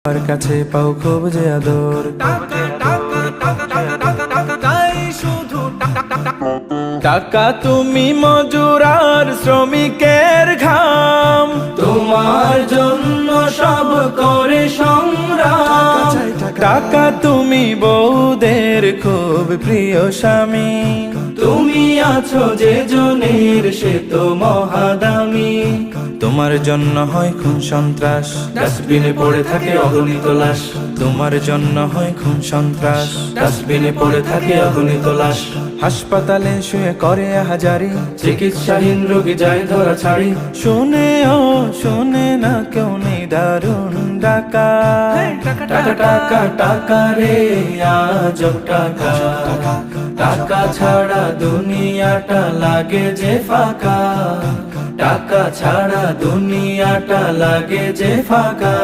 আর কাছে পাও খুব যে আদর, টাকা তুমি মজুর আর শ্রমিকের ঘাম, তোমার জন্য সব করে সংগ্রাম। টাকা তুমি বউদের খুব প্রিয় স্বামী, তুমি আছো যে জনের সে তো মহাদামি। তোমার জন্য হয় খুন সন্ত্রাস, ডাস্টবিনে পড়ে থাকে অগণিত লাশ। তোমার জন্য হয় খুন সন্ত্রাস, ডাস্টবিনে পড়ে থাকে অগণিত লাশ। হাসপাতালে শুয়ে করে হাজারি, চিকিৎসাহীন রোগী যায় ধরা ছাড়ি। শোনে না কেউ নেই দারুণ ডাকা, টাকা টাকা টাকা রে আজব টাকা। টাকা ছাড়া দুনিয়াটা লাগে যে ফাঁকা। টাকা ছাড়া দুনিয়াটা লাগে যে ফাঁকা।